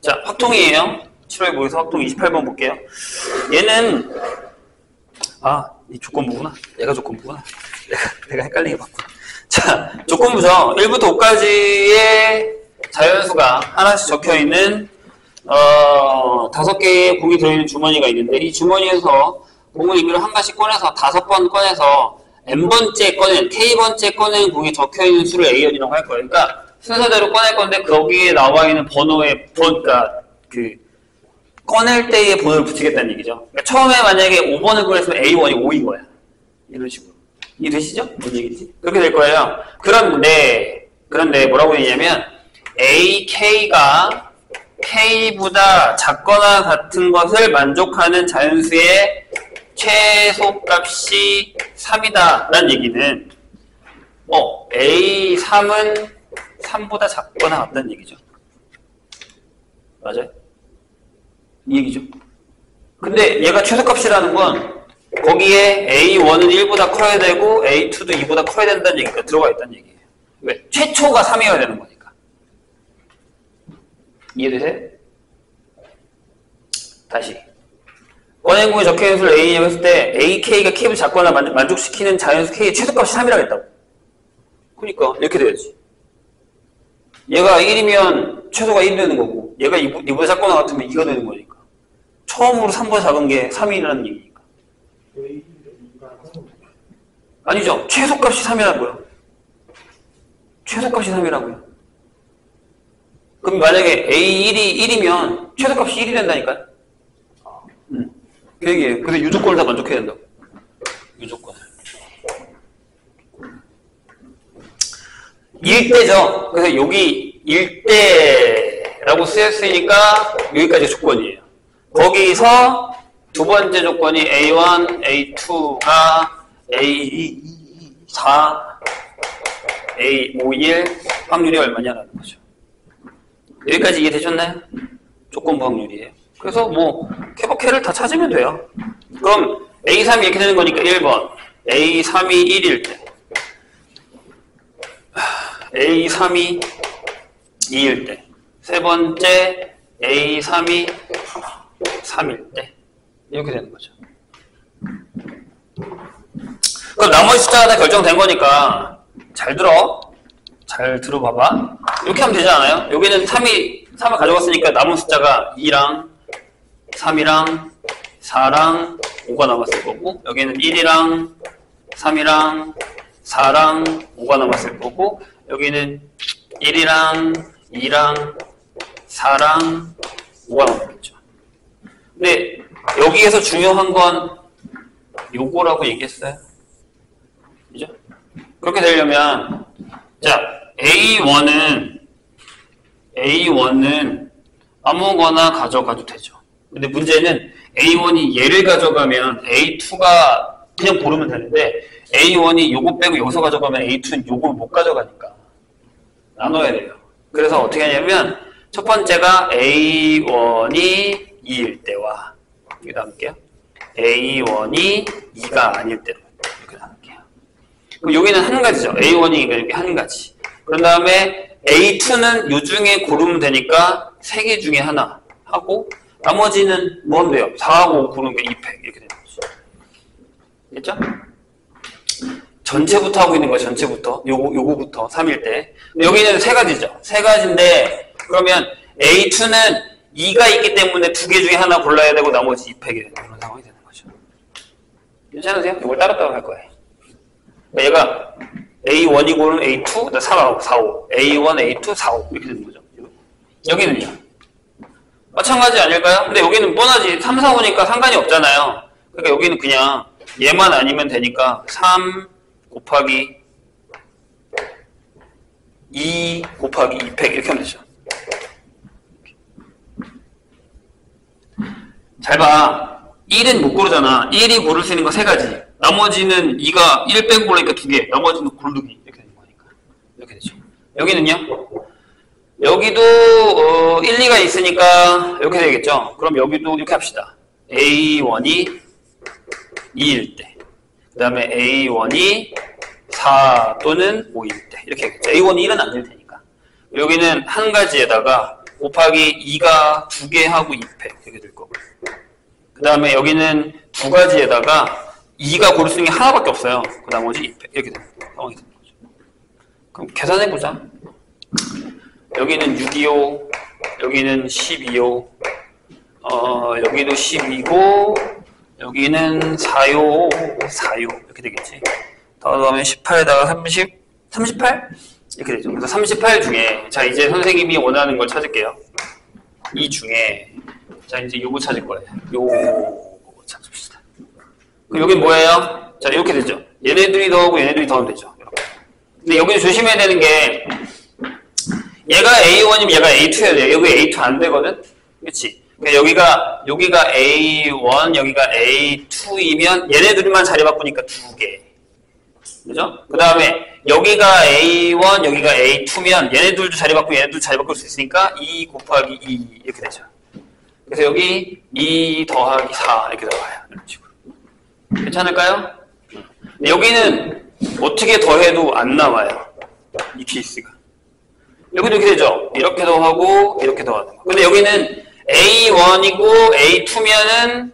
자, 확통이에요. 7월 모의서 확통 28번 볼게요. 얘는 이 조건부구나. 얘가 조건부구나. 내가 헷갈리게 봤구나. 자, 조건부죠. 1부터 5까지의 자연수가 하나씩 적혀있는 5개의 공이 들어있는 주머니가 있는데 이 주머니에서 공을 임의로 한 가지 꺼내서 5번 꺼내서 n번째 꺼낸 k번째 꺼낸 공이 적혀있는 수를 A연이라고 할 거예요. 그러니까 순서대로 꺼낼 건데 거기에 나와 있는 번호의 그러니까 그 꺼낼 때의 번호를 붙이겠다는 얘기죠. 그러니까 처음에 만약에 5번을 구했으면 A1이 5인 거야. 이런 식으로. 이해되시죠? 뭔 얘기지? 그렇게 될 거예요. 그런데 뭐라고 했냐면 AK가 K보다 작거나 같은 것을 만족하는 자연수의 최소값이 3이다 라는 얘기는 A3은 3보다 작거나 같다는 얘기죠. 맞아요? 이 얘기죠. 근데 얘가 최소값이라는 건 거기에 A1은 1보다 커야 되고 A2도 2보다 커야 된다는 얘기가 들어가 있다는 얘기예요. 왜? 최초가 3이어야 되는 거니까. 이해되세요? 다시. 꺼낸 공에 적혀있는 수를 A라고 했을 때 AK가 K보다 작거나 만족시키는 자연수 K의 최소값이 3이라고 했다고. 그러니까 이렇게 돼야지. 얘가 1이면 최소가 1이 되는 거고 얘가 2보다 작거나 같으면 2가 되는 거니까. 처음으로 3보다 작은 게 3이라는 얘기니까. 아니죠. 최소값이 3이라고요. 최소값이 3이라고요. 그럼 만약에 A1이 1이면 최소값이 1이 된다니까요. 그 얘기예요. 그래서 유조건을 다 만족해야 된다고. 유조건을. 일대죠. 그래서 여기 일대라고 쓰였으니까 여기까지 조건이에요. 거기서 두 번째 조건이 A1, A2가 A4, A51 확률이 얼마냐라는 거죠. 여기까지 이해되셨나요? 조건부 확률이에요. 그래서 뭐 캐버캐를 다 찾으면 돼요. 그럼 A3이 이렇게 되는 거니까 1번 A3이 1일 때 A3이 2일 때 세 번째 A3이 3일 때 이렇게 되는 거죠. 그럼 나머지 숫자가 다 결정된 거니까 잘 들어봐봐. 이렇게 하면 되지 않아요? 여기는 3을 가져갔으니까 남은 숫자가 2랑 3이랑 4랑 5가 남았을 거고 여기는 1이랑 3이랑 4랑 5가 남았을 거고 여기는 1이랑 2랑 4랑 5가 남았겠죠. 근데 여기에서 중요한 건 요거라고 얘기했어요. 그죠? 그렇게 되려면 자 A1은 아무거나 가져가도 되죠. 근데 문제는 A1이 얘를 가져가면 A2가 그냥 고르면 되는데 A1이 요거 빼고 여기서 가져가면 A2는 요걸 못 가져가니까 나눠야 돼요. 그래서 어떻게 하냐면 첫 번째가 A1이 2일 때와 여기다 할게요. A1이 2가 아닐 때로 이렇게 나눌게요. 그럼 여기는 한 가지죠. A1이니까 여기 한 가지. 그런 다음에 A2는 요 중에 고르면 되니까 3개 중에 하나 하고 나머지는 뭔데요? 4하고 5 고르는 게 2팩 이렇게 되는 거죠. 됐죠? 전체부터 하고 있는 거예요. 전체부터. 요거부터 3일 때. 여기는 3가지죠. 3가지인데 그러면 A2는 2가 있기 때문에 2개 중에 하나 골라야 되고 나머지 2팩이 되는 그런 상황이 되는 거죠. 괜찮으세요? 이걸 따로따로 할 거예요. 그러니까 얘가 A1이 고르는 A2, 4, 5, A1, A2, 4, 5 이렇게 되는 거죠. 여기는요. 마찬가지 아닐까요? 근데 여기는 뻔하지. 3, 4, 5니까 상관이 없잖아요. 그러니까 여기는 그냥 얘만 아니면 되니까 3 곱하기 2 곱하기 2팩 이렇게 하면 되죠. 잘 봐. 1은 못 고르잖아. 1이 고를 수 있는 거 3가지. 나머지는 2가 1 빼고 고르니까 2개. 나머지는 고르기. 이렇게 되는 거니까. 이렇게 되죠. 여기는요. 여기도 1, 2가 있으니까 이렇게 되겠죠. 그럼 여기도 이렇게 합시다. A1이 2일 때. 그 다음에 A1이 4 또는 5일 때. 이렇게 하겠죠. A1이 1은 안 될 테니까. 여기는 한 가지에다가 곱하기 2가 2개 하고 2패 이렇게 될 거고. 그 다음에 여기는 두 가지에다가 2가 고를 수 있는 게 하나밖에 없어요. 그 나머지 2패 이렇게 되는 상황이 되는 거죠. 그럼 계산해보자. 여기는 6이요. 여기는 12요. 여기도 12고 여기는 4요. 4요. 이렇게 되겠지. 더하면 18에다가 38? 이렇게 되죠. 그래서 38 중에 자 이제 선생님이 원하는 걸 찾을게요. 이 중에 자 이제 요거 찾을 거예요. 요거 찾읍시다. 그럼 여기 뭐예요? 자 이렇게 되죠. 얘네들이 더하고 얘네들이 더하면 되죠. 이렇게. 근데 여기 조심해야 되는 게 얘가 A1이면 얘가 A2여야 돼. 여기 A2 안 되거든? 그치? 그러니까 여기가 A1, 여기가 A2이면 얘네들만 자리 바꾸니까 2개. 그죠? 그 다음에 여기가 A1, 여기가 A2면 얘네들도 자리 바꾸고 얘네들도 자리 바꿀 수 있으니까 2 곱하기 2 이렇게 되죠. 그래서 여기 2 더하기 4 이렇게 들어가요. 이런 식으로. 괜찮을까요? 근데 여기는 어떻게 더해도 안 나와요. 이 케이스가. 여기도 이렇게 되죠. 이렇게 더하고 이렇게 더하는 거. 근데 여기는 A1이고 A2면은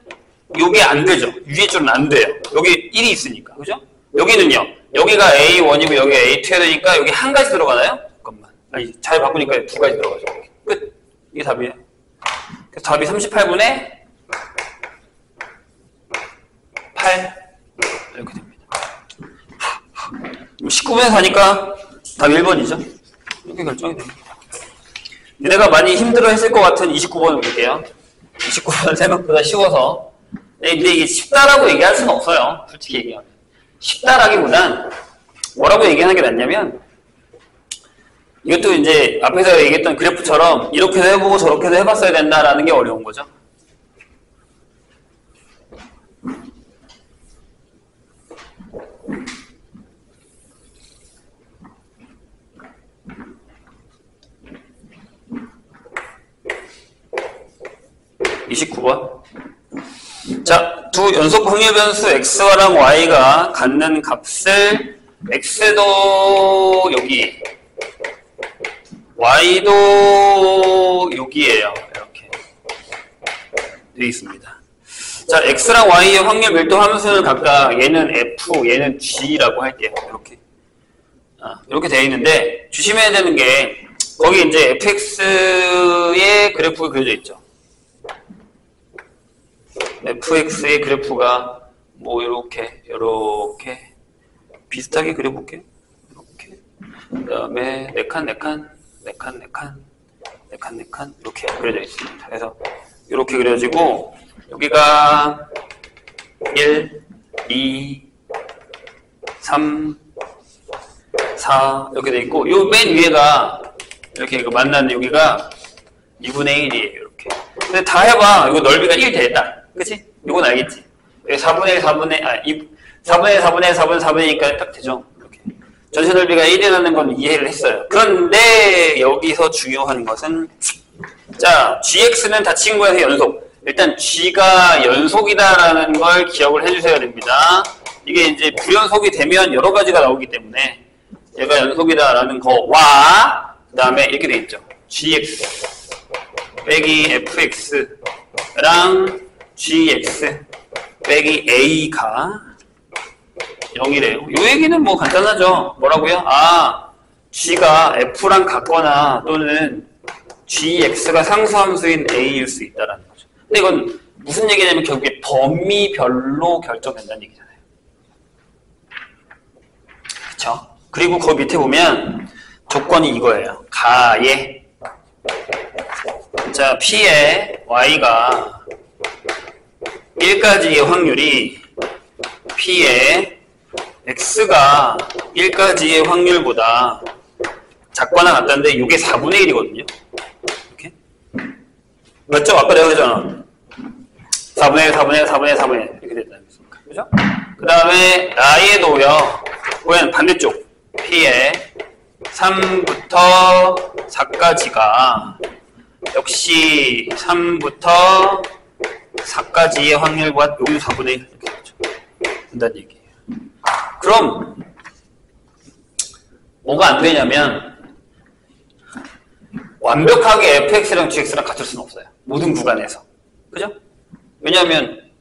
이게 안 되죠. 위에 줄은 안 돼요. 여기 1이 있으니까. 그죠? 여기는요. 여기가 A1이고 여기가 A2야 되니까 여기 한 가지 들어가나요? 잠깐만. 아니, 잘 바꾸니까 두 가지 들어가죠. 끝. 이게 답이에요. 그래서 답이 38분의 8 이렇게 됩니다. 19분에 사니까 답 1번이죠. 이렇게 결정이 됩니다. 내가 많이 힘들어 했을 것 같은 29번을 볼게요. 29번은 생각보다 쉬워서. 근데 이게 쉽다라고 얘기할 수는 없어요. 솔직히 얘기하면. 쉽다라기보단 뭐라고 얘기하는 게 낫냐면 이것도 이제 앞에서 얘기했던 그래프처럼 이렇게도 해보고 저렇게도 해봤어야 된다라는 게 어려운 거죠. 자, 두 연속 확률 변수 x랑 y가 갖는 값을 x도 여기 y도 여기에요. 이렇게 되어 있습니다. 자, x랑 y의 확률 밀도 함수는 각각 얘는 f, 얘는 g라고 할게요. 이렇게 이렇게 되어 있는데 조심해야 되는 게 거기 이제 fx의 그래프가 그려져 있죠. fx의 그래프가 뭐 이렇게 비슷하게 그려볼게요. 이렇게 그 다음에 네 칸 이렇게 그려져 있습니다. 그래서 이렇게 그려지고 여기가 1, 2, 3, 4 이렇게 돼 있고 요 맨 위에가 이렇게 만나는 여기가 2분의 1이에요. 이렇게. 근데 다 해봐. 이거 넓이가 1 됐다. 그치? 이건 알겠지? 4분의 1, 4분의 4니까 딱 되죠? 이렇게. 전체 넓이가 1이라는 건 이해를 했어요. 그런데 여기서 중요한 것은 자, gx는 다 친구에서 연속. 일단 g가 연속이다라는 걸 기억을 해주셔야 됩니다. 이게 이제 불연속이 되면 여러 가지가 나오기 때문에 얘가 연속이다라는 거와 그 다음에 이렇게 돼 있죠. gx 빼기 fx랑 gx 빼기 a가 0이래요. 이 얘기는 뭐 간단하죠. 뭐라고요? g가 f랑 같거나 또는 gx가 상수함수인 a일 수 있다라는 거죠. 근데 이건 무슨 얘기냐면 결국에 범위별로 결정된다는 얘기잖아요. 그쵸? 그리고 그 밑에 보면 조건이 이거예요. 가에 자, P의 Y가 1까지의 확률이 P의 X가 1까지의 확률보다 작거나 같다는데 이게 4분의 1이거든요. 이렇게. 맞죠? 아까 내가 그랬잖아. 4분의 1, 4분의 1, 4분의 1, 4분의 1 이렇게 됐다는 거죠. 그죠? 그 다음에 Y에도요. 그건 반대쪽. P의 3부터 4까지가 역시 3부터 4까지의 확률과 여기 4분의 1 이렇게 되죠. 된다는 얘기예요. 그럼 뭐가 안 되냐면 완벽하게 fx랑 gx랑 같을 수는 없어요. 모든 구간에서. 그죠? 왜냐하면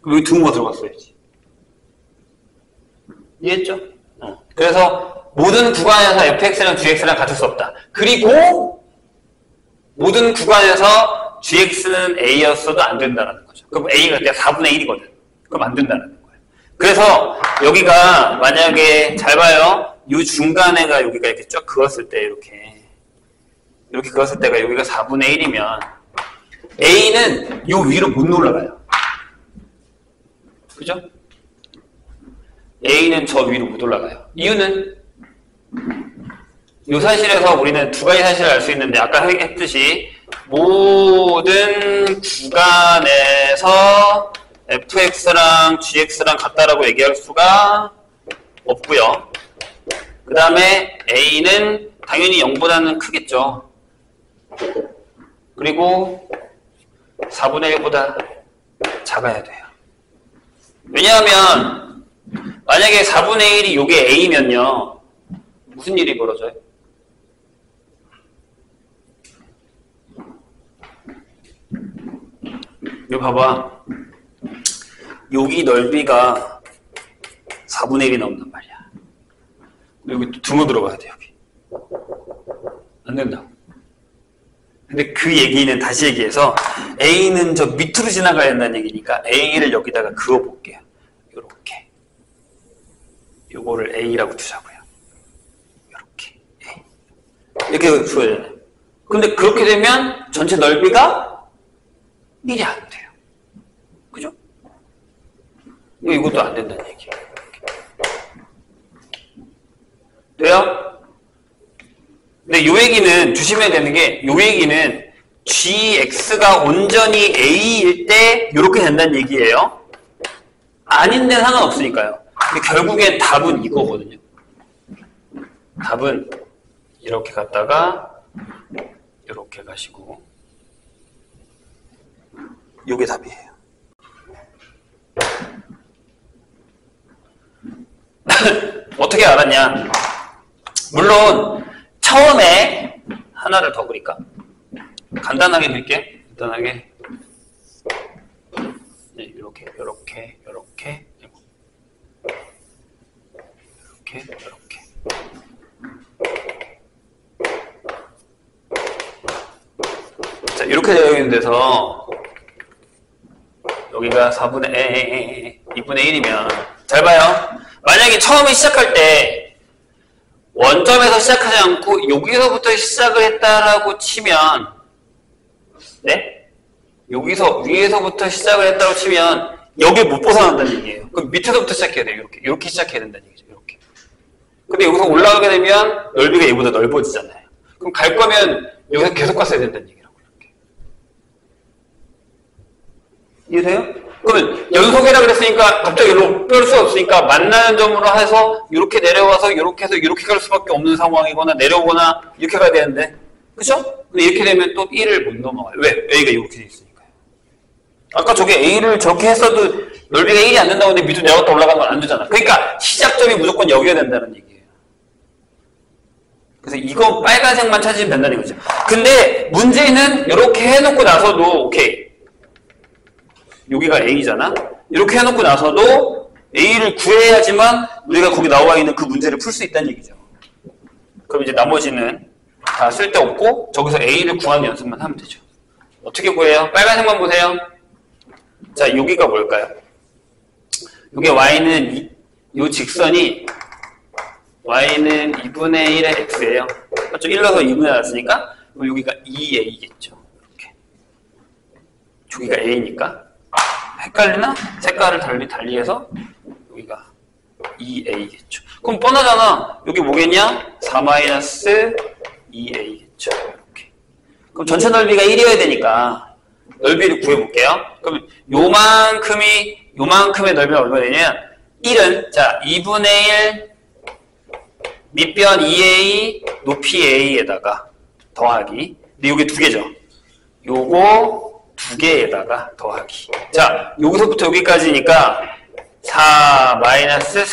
여기 등호가 들어갔어야지. 이해했죠? 그래서 모든 구간에서 fx랑 gx랑 같을 수 없다. 그리고 모든 구간에서 gx는 a였어도 안 된다는 거죠. 그럼 a가 그냥 4분의 1이거든. 그럼 안 된다는 거예요. 그래서 여기가 만약에 잘 봐요. 이 중간에가 여기가 이렇게 쫙 그었을 때 이렇게 그었을 때가 여기가 4분의 1이면 a는 요 위로 못 올라가요. 그죠? a는 저 위로 못 올라가요. 이유는 이 사실에서 우리는 두 가지 사실을 알 수 있는데 아까 했듯이 모든 구간에서 fx랑 gx랑 같다라고 얘기할 수가 없고요. 그 다음에 a는 당연히 0보다는 크겠죠. 그리고 4분의 1보다 작아야 돼요. 왜냐하면 만약에 4분의 1이 요게 a면요. 무슨 일이 벌어져요? 이거 봐봐. 여기 넓이가 4분의 1이 나온단 말이야. 여기 또 등호 들어가야 돼, 여기. 안 된다고. 근데 그 얘기는 다시 얘기해서 A는 저 밑으로 지나가야 된다는 얘기니까 A를 여기다가 그어볼게요. 요렇게. 요거를 A라고 두자고요. 요렇게. A. 이렇게 주어야 되나요? 근데 그렇게 되면 전체 넓이가 1이 안 돼요. 그죠? 이것도 안 된다는 얘기예요. 돼요? 근데 요 얘기는 조심해야 되는 게 요 얘기는 gx가 온전히 a일 때 이렇게 된다는 얘기예요. 아닌 데는 상관없으니까요. 근데 결국엔 답은 이거거든요. 답은 이렇게 갔다가 이렇게 가시고 요게 답이에요. 어떻게 알았냐? 물론 처음에 하나를 더 그릴까? 간단하게 그릴게. 간단하게. 네, 이렇게. 자, 이렇게 되어 있는 데서 여기가 2분의 1이면 잘 봐요. 만약에 처음에 시작할 때 원점에서 시작하지 않고 여기서부터 시작을 했다라고 치면 네? 여기서 위에서부터 시작을 했다고 치면 여기 못 벗어난다는 얘기예요. 그럼 밑에서부터 시작해야 돼요. 이렇게 시작해야 된다는 얘기죠. 이렇게. 근데 여기서 올라가게 되면 넓이가 얘보다 넓어지잖아요. 그럼 갈 거면 여기서 계속 갔어야 된다는 얘기라고. 이렇게. 이해돼요? 그러면 연속이라 그랬으니까 갑자기 여기로 뺄 수 없으니까 만나는 점으로 해서 이렇게 내려와서 이렇게 해서 이렇게 갈 수밖에 없는 상황이거나 내려오거나 이렇게 가야 되는데 그쵸? 근데 이렇게 되면 또 1을 못 넘어가요. 왜? A가 이렇게 돼 있으니까요. 아까 저게 A를 저렇게 했어도 넓이가 1이 안 된다고 했는데 밑으로 내려갔다 올라가는 건 안 되잖아. 그러니까 시작점이 무조건 여기가 된다는 얘기예요. 그래서 이거 빨간색만 찾으면 된다는 거죠. 근데 문제는 이렇게 해놓고 나서도 오케이. 여기가 A잖아? 이렇게 해놓고 나서도 A를 구해야지만 우리가 거기 나와 있는 그 문제를 풀 수 있다는 얘기죠. 그럼 이제 나머지는 다 쓸데없고 저기서 A를 구하는 연습만 하면 되죠. 어떻게 구해요? 빨간색만 보세요. 자, 여기가 뭘까요? 여기 Y는 이 직선이 Y는 2분의 1의 X예요. 맞죠? 1넣어서 2분의 나왔으니까 그럼 여기가 2A겠죠. 이렇게. 저기가 A니까 헷갈리나? 색깔을 달리해서 여기가 2a겠죠. 그럼 뻔하잖아. 여기 뭐겠냐? 4-2a겠죠. 이렇게. 그럼 전체 넓이가 1이어야 되니까 넓이를 구해볼게요. 그럼 요만큼의 넓이가 얼마 되냐면 1은 자 2분의 1 밑변 2a 높이 a에다가 더하기. 근데 요게 두 개죠. 요거 두 개에다가 더하기. 자, 여기서부터 여기까지니까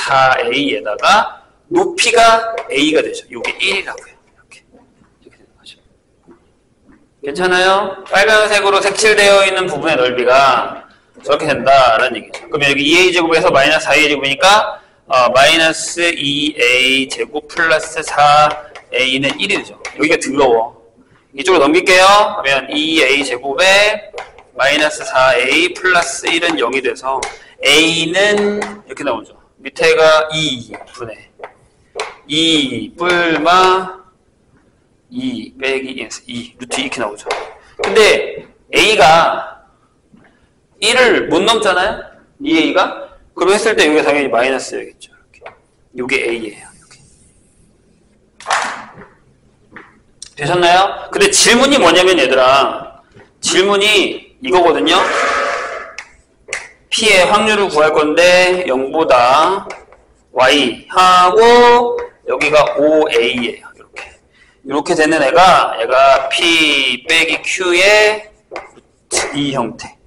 4-4a에다가 높이가 a가 되죠. 이게 1이라고요. 이렇게 되는 거죠. 괜찮아요? 빨간색으로 색칠되어 있는 부분의 넓이가 저렇게 된다라는 얘기죠. 그러면 여기 2a제곱에서 마이너스 4a제곱이니까 마이너스 2a 제곱 플러스 4a는 1이 되죠. 여기가 더러워. 이쪽으로 넘길게요. 그러면 2a 제곱에 마이너스 4a 플러스 1은 0이 돼서 a는 이렇게 나오죠. 밑에가 2분의 2 뿔마 2 빼기 2 루트 2 이렇게 나오죠. 근데 a가 1을 못 넘잖아요? 2a가? 그럼 했을 때 여기가 당연히 마이너스여야겠죠. 이게 a예요. 이렇게. 되셨나요? 근데 질문이 뭐냐면 얘들아, 질문이 이거거든요. P의 확률을 구할 건데 0보다 y 하고 여기가 5a예요. 이렇게 되는 얘가 P 빼기 Q의 이 형태.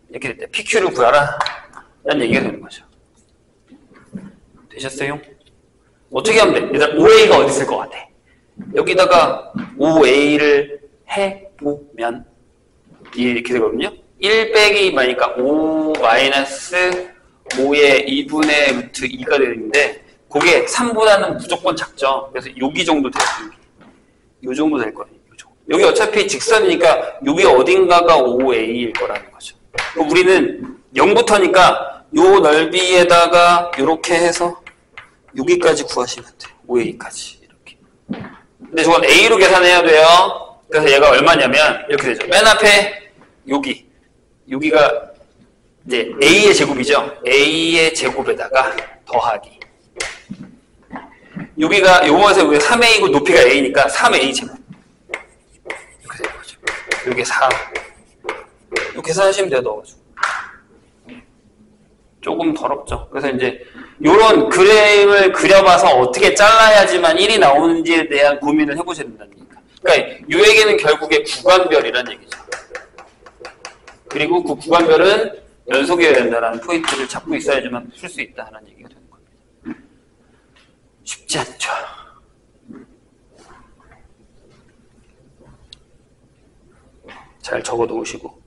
이렇게 될 때 PQ를 구하라 라는 얘기가 되는 거죠. 되셨어요? 어떻게 하면 돼? 얘들아 5a가 어디 있을 것 같아? 여기다가 5a를 해보면 이렇게 되거든요. 1 빼기 2니까 5 마이너스 5의 2분의 루트 2가 되는데 그게 3보다는 무조건 작죠. 그래서 여기 정도 돼요. 요 정도 될 거예요. 여기 어차피 직선이니까 여기 어딘가가 5a일 거라는 거죠. 그럼 우리는 0부터니까 요 넓이에다가 이렇게 해서 여기까지 구하시면 돼요. 5a까지 이렇게. 근데 저건 a로 계산해야 돼요. 그래서 얘가 얼마냐면 이렇게 되죠. 맨 앞에 여기가 이제 a의 제곱이죠. a의 제곱에다가 더하기. 여기가 요거에서 3a고 높이가 a니까 3a 제곱. 이렇게 되는 거죠. 요게 4. 요 계산하시면 돼요, 넣어가지고. 조금 더럽죠. 그래서 이제 요런 그림을 그려봐서 어떻게 잘라야지만 1이 나오는지에 대한 고민을 해보셔야 된다는 얘기니까. 그러니까 요 얘기는 결국에 구간별이라는 얘기죠. 그리고 그 구간별은 연속이어야 된다는 포인트를 잡고 있어야지만 풀 수 있다는 얘기가 되는 겁니다. 쉽지 않죠. 잘 적어 놓으시고.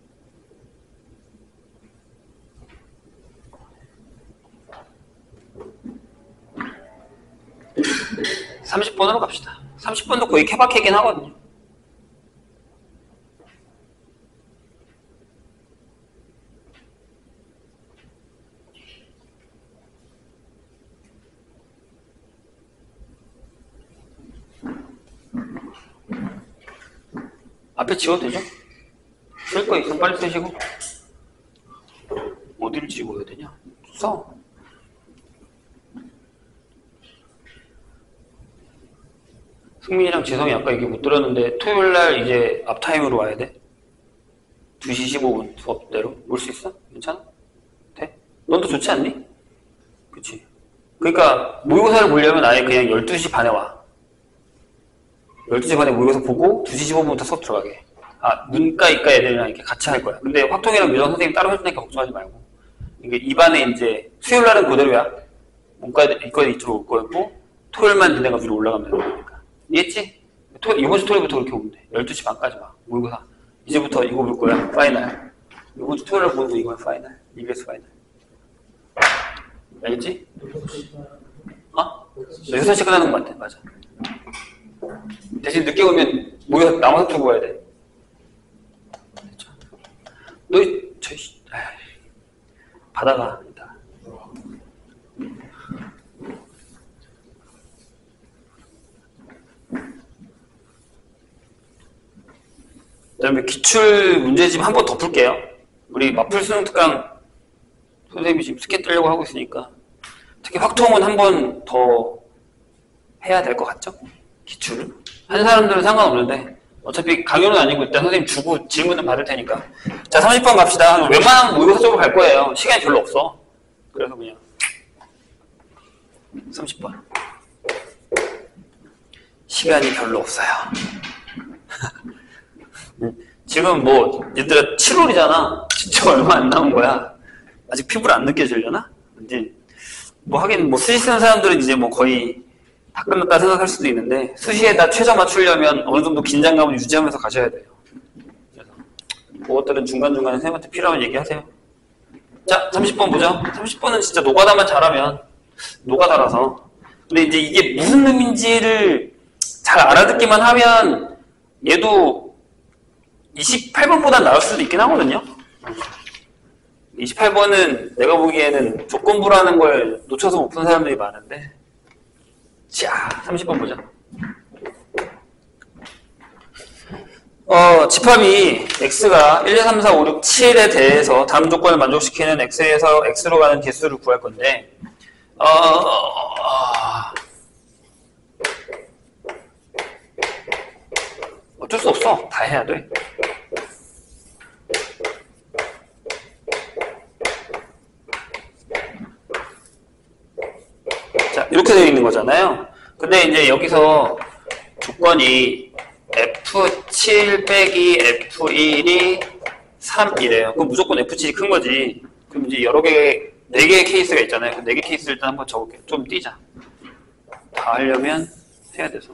(30번으로) 갑시다. 30번도 거의 케바케긴 하거든요. 앞에 지워도 되죠? 쓸 거 있으면 빨리 쓰시고. 어디를 지워야 되냐? 써. 승민이랑 지성이 아까 얘기 못 들었는데 토요일날 이제 앞타임으로 와야 돼? 2시 15분 수업대로 올 수 있어? 괜찮아? 돼? 넌 더 좋지 않니? 그치? 그러니까 모의고사를 보려면 아예 그냥 12시 반에 와. 12시 반에 모의고사 보고 2시 15분부터 수업 들어가게. 문과, 이과 애들이랑 이렇게 같이 할 거야. 근데 확통이랑 유정 선생님 따로 해주니까 걱정하지 말고. 이게 2반에 이제 수요일날은 그대로야. 문과 애들, 이과 애들 이쪽으로 올 거였고 토요일만 니네가 위로 올라가면 되는 거니까. 이해했지? 이번 주 토요일부터 그렇게 오면 돼. 12시 반까지 와. 모의고사. 이제부터 이거 볼 거야. 파이널. 이번 주 토요일에 보는 거 이거야. 파이널. EBS 파이널. 알겠지? 6시 끝나는 거 같아. 맞아. 대신 늦게 오면 모여서 남아서 두고 와야 돼. 됐죠? 너, 받아가. 일단. 그 다음에 기출 문제집 한 번 더 풀게요. 우리 마플 수능 특강 선생님이 지금 스캔 뜨려고 하고 있으니까 특히 확통은 한 번 더 해야 될 것 같죠? 기출을. 한 사람들은 상관없는데 어차피 강요는 아니고 일단 선생님 주고 질문은 받을 테니까. 자, 30번 갑시다. 웬만하면 모의고사 쪽으로 갈 거예요. 시간이 별로 없어. 그래서 그냥 30번. 시간이 별로 없어요. 지금 뭐 얘들아 7월이잖아. 진짜 얼마 안 남은 거야. 아직 피부를 안 느껴지려나? 이제 뭐 하긴 뭐 수시 쓰는 사람들은 이제 뭐 거의 다 끝났다 생각할 수도 있는데 수시에다 최저 맞추려면 어느 정도 긴장감을 유지하면서 가셔야 돼요. 그것들은 중간중간에 선생님한테 필요한 얘기하세요. 자, 30번 보죠. 30번은 진짜 노가다만 잘하면 노가다라서. 근데 이제 이게 무슨 의미인지를 잘 알아듣기만 하면 얘도 28번보다 나을 수도 있긴 하거든요. 28번은 내가 보기에는 조건부라는 걸 놓쳐서 못 푸는 사람들이 많은데. 자, 30번 보자. 집합이 x가 1, 2, 3, 4, 5, 6, 7에 대해서 다음 조건을 만족시키는 x에서 x로 가는 개수를 구할 건데, 어쩔 수 없어. 다 해야 돼. 자, 이렇게 되어 있는 거잖아요. 근데 이제 여기서 조건이 F7 빼기 F1이 3이래요. 그럼 무조건 F7이 큰 거지. 그럼 이제 여러 개, 4개의 케이스가 있잖아요. 그 4개 케이스 일단 한번 적을게요. 좀 띄자. 다 하려면 해야 돼서.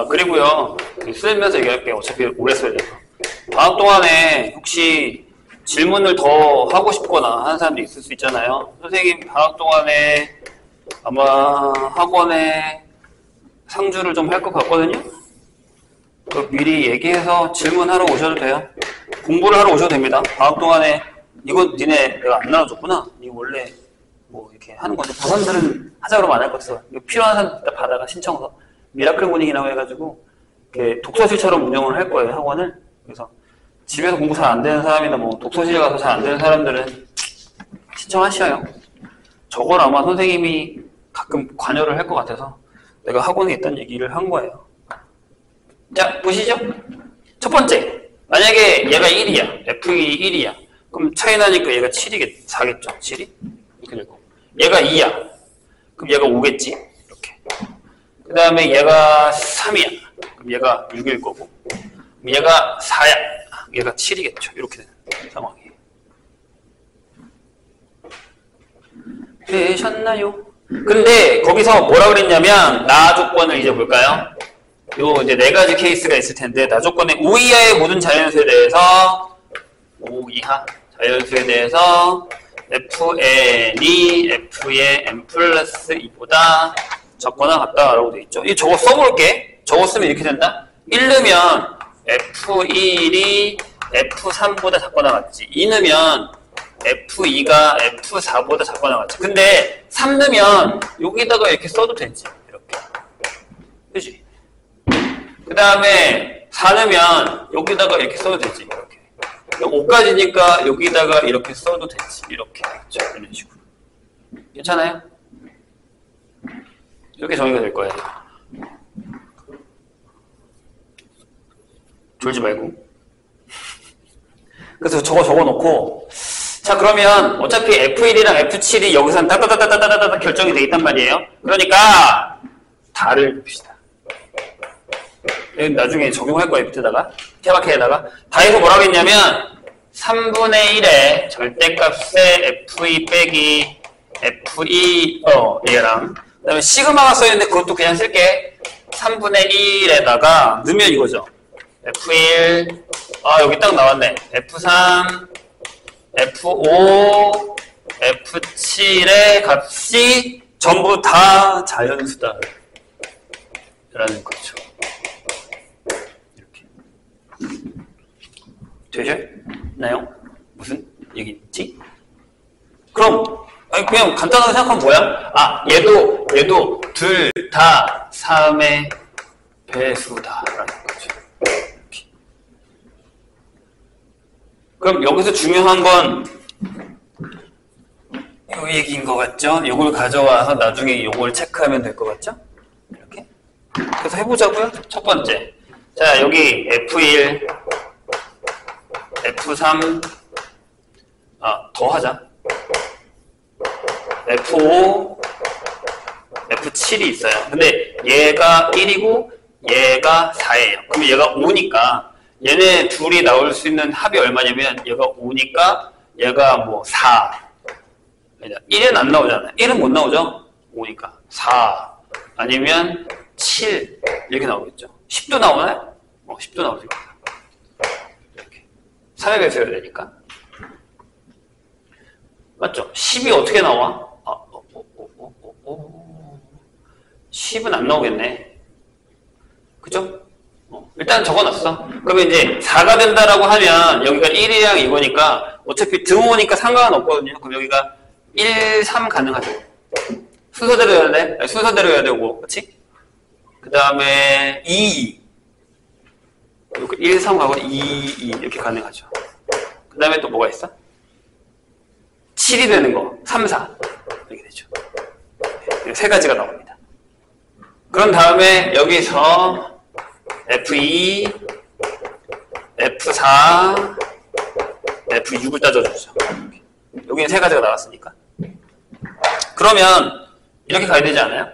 그리고요, 쓰면서 얘기할게요. 어차피 오래 써야 돼서. 방학 동안에 혹시 질문을 더 하고 싶거나 하는 사람도 있을 수 있잖아요. 선생님, 방학 동안에 아마 학원에 상주를 좀 할 것 같거든요? 미리 얘기해서 질문하러 오셔도 돼요. 공부를 하러 오셔도 됩니다. 방학 동안에, 이건 니네 내가 안 나눠줬구나. 니 원래 뭐 이렇게 하는 건데, 부산들은 하자 그러면 안 할 거 없어. 필요한 사람 일단 받아가 신청서. 미라클 모닝이라고 해가지고 독서실처럼 운영을 할 거예요, 학원을. 그래서 집에서 공부 잘 안 되는 사람이나 뭐 독서실 가서 잘 안 되는 사람들은 신청하셔요. 저걸 아마 선생님이 가끔 관여를 할 것 같아서 내가 학원에 있다는 얘기를 한 거예요. 자, 보시죠. 첫 번째, 만약에 얘가 1이야. F1이 1이야. 그럼 차이 나니까 얘가 4겠죠? 7이? 이렇게 될 거고. 얘가 2야. 그럼 얘가 5겠지? 이렇게. 그 다음에 얘가 3이야. 그럼 얘가 6일 거고. 그럼 얘가 4야. 얘가 7이겠죠. 이렇게 되는 상황이에요. 되셨나요? 근데 거기서 뭐라 그랬냐면 나 조건을 이제 볼까요? 요 이제 4가지 케이스가 있을 텐데 나 조건의 5 이하의 모든 자연수에 대해서 5 이하 자연수에 대해서 fn이 f의 n 플러스 2보다 적거나 같다라고 돼 있죠. 이 저거 써볼게. 저거 쓰면 이렇게 된다. 1 넣으면 F1이 F3보다 작거나 같지. 2 넣으면 F2가 F4보다 작거나 같지. 근데 3 넣으면 여기다가 이렇게 써도 되지. 이렇게. 그지? 그 다음에 4 넣으면 여기다가 이렇게 써도 되지. 이렇게. 5까지니까 여기다가 이렇게 써도 되지. 이렇게. 그렇죠? 이런 식으로. 괜찮아요? 이렇게 정의가 될 거예요. 졸지 말고. 그래서 저거 적어놓고, 자, 그러면 어차피 F1이랑 F7이 여기서 따다다다다다다 결정이 돼 있단 말이에요. 그러니까 다를 봅시다. 나중에 적용할 거예요, 밑에다가. 케바케에다가. 다해서 뭐라고 했냐면 3분의 1의 절대값의 F2 빼기 F2, 얘랑 그 다음에 시그마가 써있는데 그것도 그냥 쓸게. 3분의 1에다가 넣으면 이거죠. F1, 여기 딱 나왔네. F3, F5, F7의 값이 전부 다 자연수다. 라는 거죠. 이렇게. 되셨나요? 무슨 얘기지? 그럼 그냥 간단하게 생각하면 뭐야? 얘도 둘 다 3의 배수다라는 거죠. 이렇게. 그럼 여기서 중요한 건 이 얘기인 것 같죠? 이걸 가져와서 나중에 이걸 체크하면 될 것 같죠? 이렇게. 그래서 해보자고요. 첫 번째. 자, 여기 F1, F3, 더 하자. F5, F7이 있어요. 근데 얘가 1이고 얘가 4예요. 그럼 얘가 5니까 얘네 둘이 나올 수 있는 합이 얼마냐면 얘가 5니까 얘가 뭐 4. 1은 안 나오잖아요. 1은 못 나오죠? 5니까 4 아니면 7 이렇게 나오겠죠. 10도 나오나요? 10도 나오죠. 이렇게 3의 배수여야 되니까. 맞죠? 10이 어떻게 나와? 10은 안 나오겠네. 그죠? 일단 적어놨어. 그러면 이제 4가 된다라고 하면 여기가 1이랑 이거니까 어차피 등호니까 상관은 없거든요. 그럼 여기가 1, 3 가능하죠. 순서대로 해야 돼. 아니, 순서대로 해야 되고, 그렇지? 그 다음에 2, 1, 3 가고 2, 2 이렇게 가능하죠. 그 다음에 또 뭐가 있어? 7이 되는 거, 3, 4 이렇게 되죠. 세 가지가 나옵니다. 그런 다음에 여기서 F2, F4, F6을 따져주죠. 여기는 세 가지가 나왔으니까. 그러면 이렇게 가야 되지 않아요?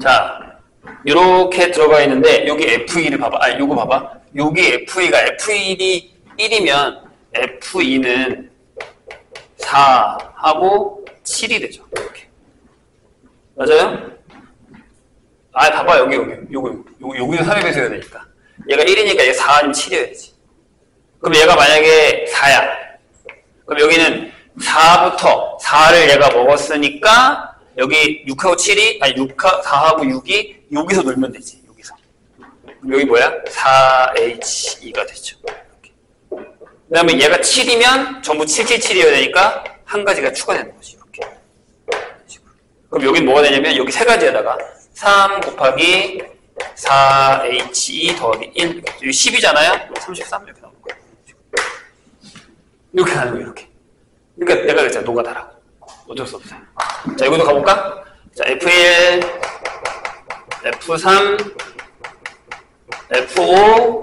자, 이렇게 들어가 있는데 여기 F2를 봐봐. 요거 봐봐. 여기 F2가 F1이 1이면 F2는 4하고 7이 되죠. 이렇게. 맞아요? 봐봐. 여기서 3의 배수여야 되니까. 얘가 1이니까 얘가 4 아니면 7이어야지. 그럼 얘가 만약에 4야. 그럼 여기는 4부터 4를 얘가 먹었으니까 여기 6하고 7이 4하고 6이 여기서 놀면 되지. 여기서. 그럼 여기 뭐야? 4H2가 되죠. 그 다음에 얘가 7이면 전부 777이어야 되니까 한 가지가 추가되는 거지. 이렇게. 그럼 여긴 뭐가 되냐면 여기 세 가지에다가 3 곱하기 4H2 더하기 1 여기 10이잖아요. 33 이렇게 나오는 거예요. 이렇게 하는 거예요. 이렇게. 그러니까 내가 그랬잖아. 노가다라고. 어쩔 수 없어요. 자, 이것도 가볼까? 자, F1, F3, F5,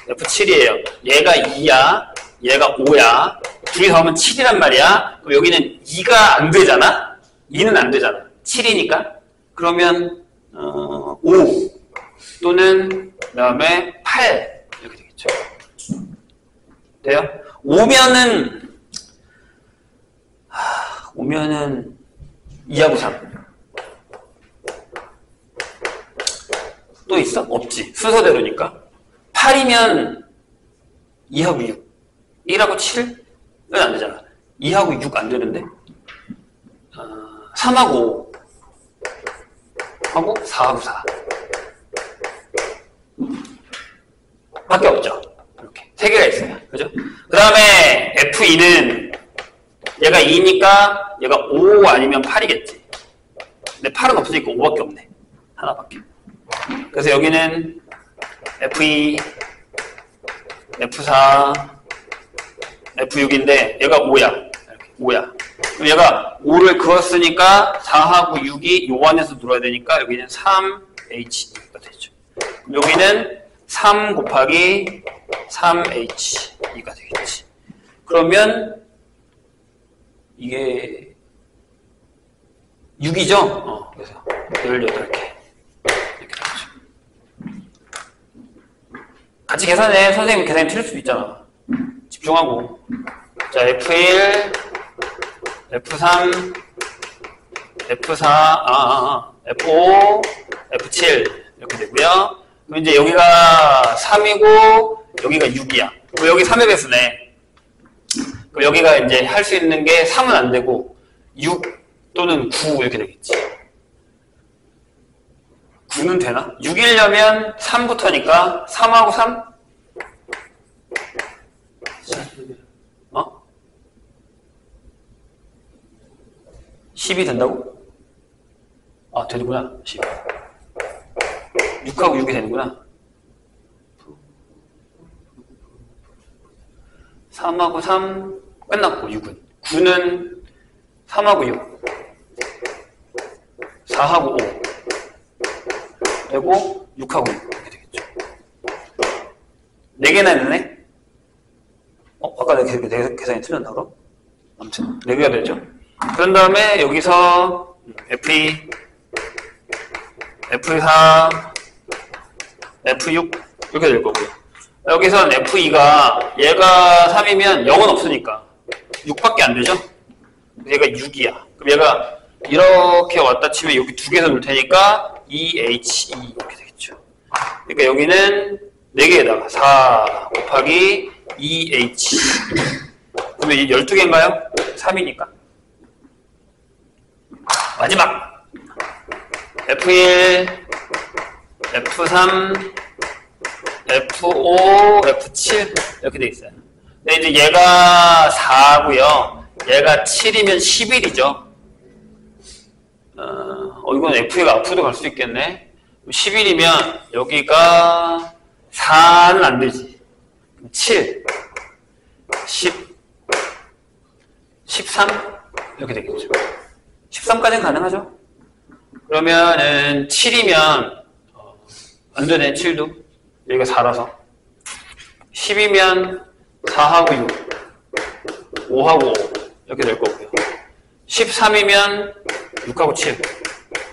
F7이에요. 얘가 2야. 얘가 5야. 둘이 더하면 7이란 말이야. 그럼 여기는 2가 안 되잖아? 2는 안 되잖아. 7이니까. 그러면 5 또는 그 다음에 8 이렇게 되겠죠. 돼요? 오면은 2하고 3 또 있어? 없지. 순서대로니까 8이면 2하고 6 1하고 7은 안 되잖아. 2하고 6 안 되는데 3하고 5 하고 4하고 4 밖에 없죠. 이렇게 세 개가 있어요. 그죠? 그 다음에 F2는 얘가 2니까 얘가 5 아니면 8이겠지. 근데 8은 없으니까 5밖에 없네. 하나밖에. 그래서 여기는 F2, F4, F6인데 얘가 5야. 이렇게 5야. 그럼 얘가 5를 그었으니까 4하고 6이 요 안에서 들어야 되니까 여기는 3H2가 되죠. 여기는 3 곱하기 3H2가 되겠지. 그러면 이게 6이죠? 그래서 18개. 이렇게 되죠. 같이 계산해. 선생님 계산이 틀릴 수도 있잖아. 집중하고. 자, F1, F3, F4, F5, F7 이렇게 되고요. 그럼 이제 여기가 3이고 여기가 6이야. 그럼 여기 3의 배수네. 그럼 여기가 이제 할 수 있는 게 3은 안 되고 6 또는 9 이렇게 되겠지. 9는 되나? 6이려면 3부터니까 3하고 3? 10이 된다고? 되는구나. 10. 6하고 6이 되는구나. 3하고 3 끝났고 6은. 9는 3하고 6. 4하고 5. 되고 6하고 6 이렇게 되겠죠. 4개나 있네? 아까 내가 계산이 틀렸나 그럼? 아무튼 4개가 되죠. 그런 다음에 여기서 F2, F4, F6 이렇게 될 거고요. 여기선 F2가 얘가 3이면 0은 없으니까 6밖에 안 되죠? 얘가 6이야. 그럼 얘가 이렇게 왔다 치면 여기 2개 서 놓을 테니까 EHE 이렇게 되겠죠. 그러니까 여기는 4개에다가 4 곱하기 EH. 그러면 이 12개인가요? 3이니까. 마지막 F1, F3, F5, F7 이렇게 돼 있어요. 근데 이제 얘가 4고요. 얘가 7이면 11이죠. 이건 F가 앞으로도 갈 수 있겠네. 11이면 여기가 4는 안 되지. 7, 10, 13 이렇게 되겠죠. 13까지는 가능하죠. 그러면은 7이면 안 되네. 7도 여기가 4라서 10이면 4하고 6, 5하고 5 이렇게 될 거고요. 13이면 6하고 7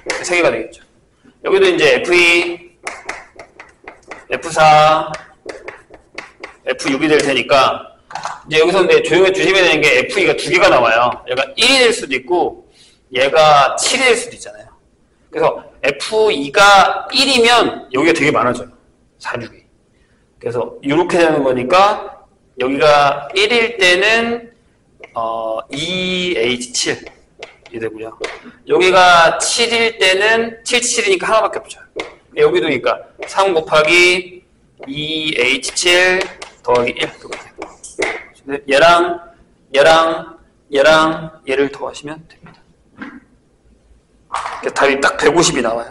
3개가 되겠죠. 여기도 이제 F2, F4, F6이 될 테니까 이제 여기서 근데 조심해야 되는 게 F2가 2개가 나와요. 얘가 1이 될 수도 있고 얘가 7이 될 수도 있잖아요. 그래서 F2가 1이면 여기가 되게 많아져요. 4, 6이. 그래서 이렇게 되는 거니까 여기가 1일 때는 EH7 이 되고요. 여기가 7일 때는 7, 7이니까 하나밖에 없죠. 여기도 그러니까 3 곱하기 EH7 더하기 1 이렇게 되고 얘랑 얘를 더하시면 됩니다. 답이 딱 150이 나와요.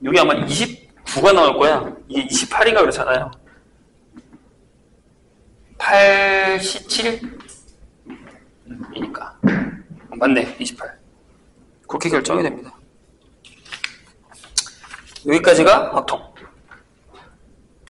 여기 아마 29가 나올 거야. 이게 28인가 그렇잖아요. 87이니까 맞네. 28 그렇게 결정이 됩니다. 여기까지가 확통.